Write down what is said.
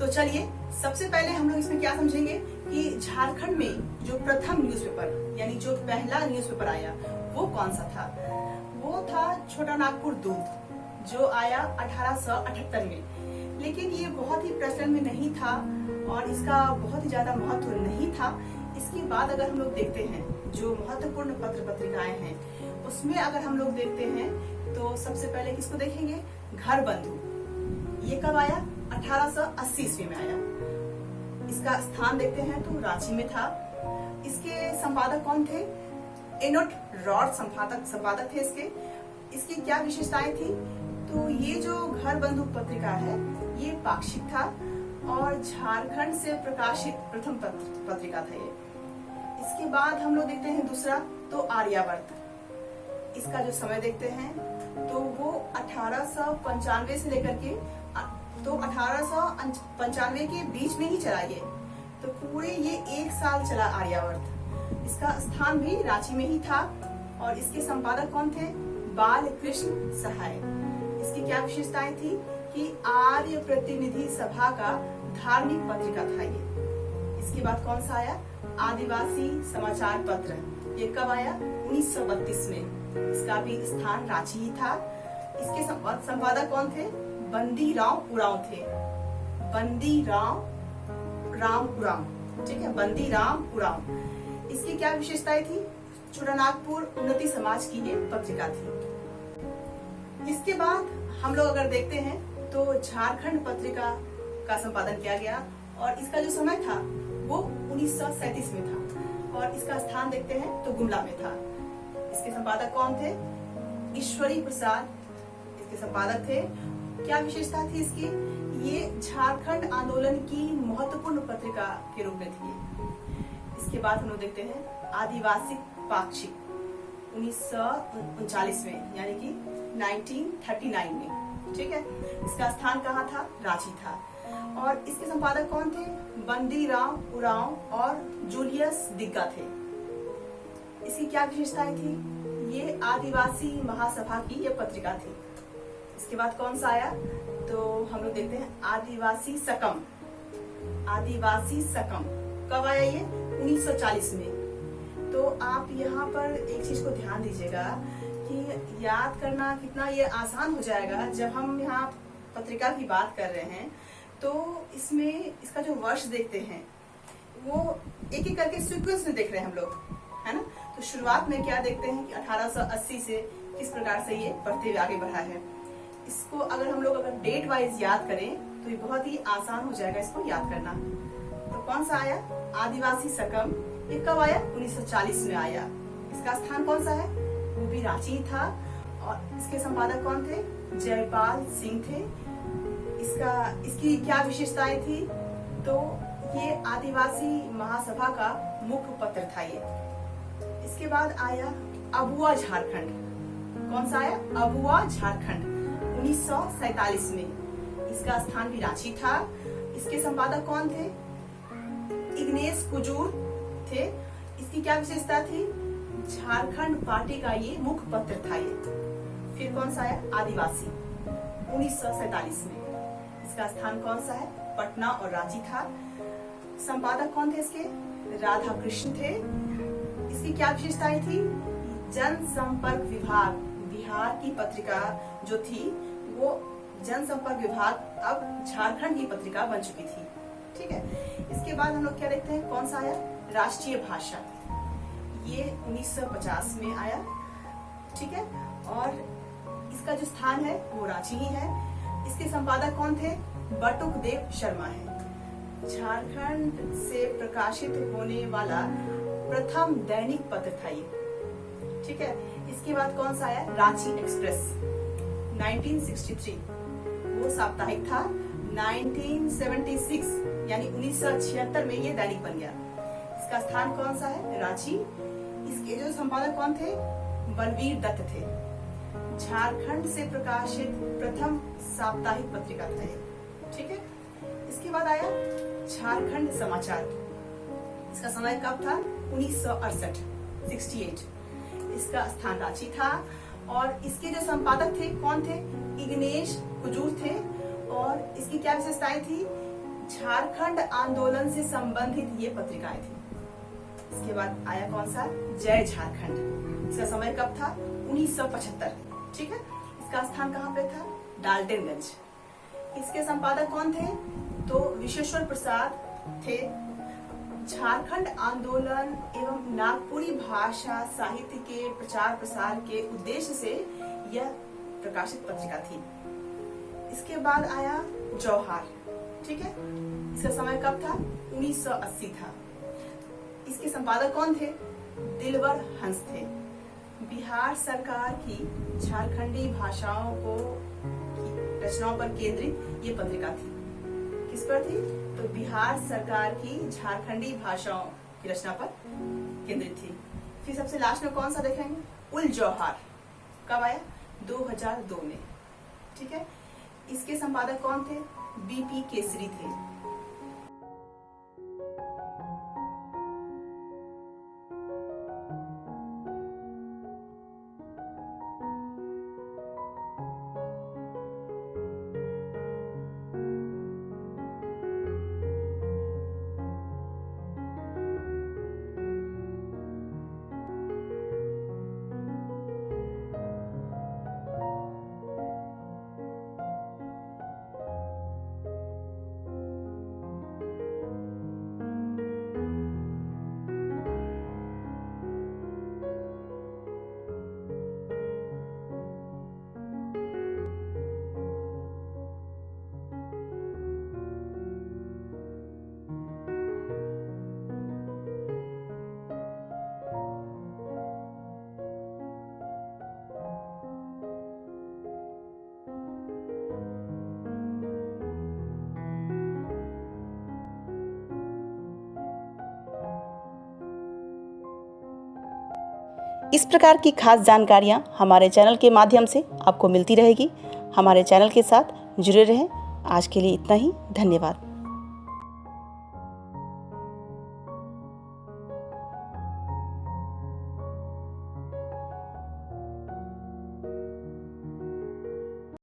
तो चलिए सबसे पहले हम लोग इसमें क्या समझेंगे कि झारखंड में जो प्रथम न्यूज़पेपर यानी जो पहला न्यूज़पेपर आया वो कौन सा था। वो था छोटा नागपुर दूत जो आया 1878 में। लेकिन ये बहुत ही प्रचलन में नहीं था और इसका बहुत ही ज्यादा महत्व नहीं था। इसके बाद अगर हम लोग देखते हैं जो महत्वपूर्ण पत्र पत्रिकाएं हैं उसमें अगर हम लोग देखते हैं तो सबसे पहले किसको देखेंगे, घर बंधु। ये कब आया, 1880 ईस्वी में आया। इसका स्थान देखते हैं तो रांची में था। इसके संपादक कौन थे, एनोट रॉड संपादक थे इसकी क्या विशेषताएं थी, तो ये जो घर बंधु पत्रिका है ये पाक्षिक था और झारखंड से प्रकाशित प्रथम पत्रिका था ये। इसके बाद हम लोग देखते हैं दूसरा तो आर्यावर्त। इसका जो समय देखते हैं तो वो 1895 से लेकर के तो 1895 के बीच में ही चला ये, तो पूरे ये 1 साल चला आर्यावर्त। इसका स्थान भी रांची में ही था और इसके संपादक कौन थे, बाल कृष्ण सहाय। इसकी क्या विशेषताएं थी कि आर्य प्रतिनिधि सभा का धार्मिक पत्रिका था ये। इसके बाद कौन सा आया, आदिवासी समाचार पत्र। ये कब आया, 1932 में। इसका भी स्थान रांची ही था। इसके संपादक कौन थे, बंदी राव उरांव थे। बंदी राम उरांव, ठीक है, बंदी राम उरांव। इसकी क्या विशेषताएं थी, छोटा नागपुर उन्नति समाज की ये पत्रिका थी। इसके बाद हम लोग अगर देखते हैं तो झारखंड पत्रिका का संपादन किया गया और इसका जो समय था वो 1937 में था और इसका स्थान देखते हैं तो गुमला में था। इसके संपादक कौन थे, ईश्वरी प्रसाद इसके संपादक थे। क्या विशेषता थी इसकी, ये झारखंड आंदोलन की महत्वपूर्ण पत्रिका के रूप में थी। इसके बाद हम लोग देखते हैं आदिवासी पाक्षिक 1939 में यानी कि 1939 में, ठीक है। इसका स्थान कहाँ था, रांची था और इसके संपादक कौन थे, बंदी राव उरांव और जूलियस दिग्गा थे। इसकी क्या विशेषताएं थी, ये आदिवासी महासभा की ये पत्रिका थी। इसके बाद कौन सा आया, तो हम लोग देखते हैं आदिवासी सकम। आदिवासी सकम कब आया, ये 1940 में। तो आप यहाँ पर एक चीज को ध्यान दीजिएगा कि याद करना कितना ये आसान हो जाएगा जब हम यहाँ पत्रिका की बात कर रहे हैं। तो इसमें इसका जो वर्ष देखते हैं वो एक एक करके सीक्वेंस में देख रहे हैं हम लोग, है ना। तो शुरुआत में क्या देखते हैं कि 1880 से किस प्रकार से ये बढ़ते हुए आगे बढ़ा है। इसको अगर हम लोग डेट वाइज याद करें तो ये बहुत ही आसान हो जाएगा इसको याद करना। तो कौन सा आया, आदिवासी सकम। ये कब आया, 1940 में आया। इसका स्थान कौन सा है, वो भी रांची था और इसके संपादक कौन थे, जयपाल सिंह थे। इसकी क्या विशेषताएं थी, तो ये आदिवासी महासभा का मुख्य पत्र था ये। इसके बाद आया अबुआ झारखंड। कौन सा आया, अबुआ झारखंड 1947 में। इसका स्थान भी रांची था। इसके संपादक कौन थे, इग्नेस कुजूर थे। इसकी क्या विशेषता थी, झारखंड पार्टी का ये मुख्य पत्र था ये। फिर कौन सा आया, आदिवासी 1947 में। इसका स्थान कौन सा है, पटना और रांची था। संपादक कौन थे इसके, राधा कृष्ण थे। इसकी क्या विशेषताएं थी, जनसंपर्क विभाग, बिहार की पत्रिका जो थी वो जनसंपर्क विभाग अब झारखंड की पत्रिका बन चुकी थी, ठीक है। इसके बाद हम लोग क्या देखते हैं, कौन सा आया, राष्ट्रीय भाषा। ये 1950 में आया, ठीक है। और इसका जो स्थान है वो रांची ही है। इसके संपादक कौन थे, बटुक देव शर्मा है। झारखंड से प्रकाशित होने वाला प्रथम दैनिक पत्र था ये, ठीक है। इसके बाद कौन सा आया, रांची एक्सप्रेस 1963, वो साप्ताहिक था। 1976 यानी 1976 में ये दैनिक बन गया। इसका स्थान कौन सा है, रांची। इसके जो संपादक कौन थे, बलवीर दत्त थे। झारखंड से प्रकाशित प्रथम साप्ताहिक पत्रिका था ये, ठीक है। इसके बाद आया झारखंड समाचार। इसका समय कब था, 1968 68। इसका स्थान रांची था और इसके जो संपादक थे कौन थे, इग्नेश कुजूर थे। और इसकी क्या विशेषताएं थी, झारखंड आंदोलन से संबंधित ये पत्रिकाएं थी। इसके बाद आया कौन सा, जय झारखंड। इसका समय कब था, 1975। ठीक है, इसका स्थान कहाँ पे था, डाल्टनगंज। इसके संपादक कौन थे, तो विश्वेश्वर प्रसाद थे। झारखंड आंदोलन एवं नागपुरी भाषा साहित्य के प्रचार प्रसार के उद्देश्य से यह प्रकाशित पत्रिका थी। इसके बाद आया जौहार। ठीक है, इसका समय कब था, 1980 था। इसके संपादक कौन थे, दिलवर हंस थे। बिहार सरकार की झारखंडी भाषाओं को रचनाओं पर केंद्रित ये पत्रिका थी। किस पर थी, तो बिहार सरकार की झारखंडी भाषाओं की रचना पर केंद्रित थी। फिर सबसे लास्ट में कौन सा देखेंगे, उल जौहार। कब आया, 2002 में। ठीक है, इसके संपादक कौन थे, बीपी केसरी थे। इस प्रकार की खास जानकारियाँ हमारे चैनल के माध्यम से आपको मिलती रहेगी। हमारे चैनल के साथ जुड़े रहें। आज के लिए इतना ही, धन्यवाद।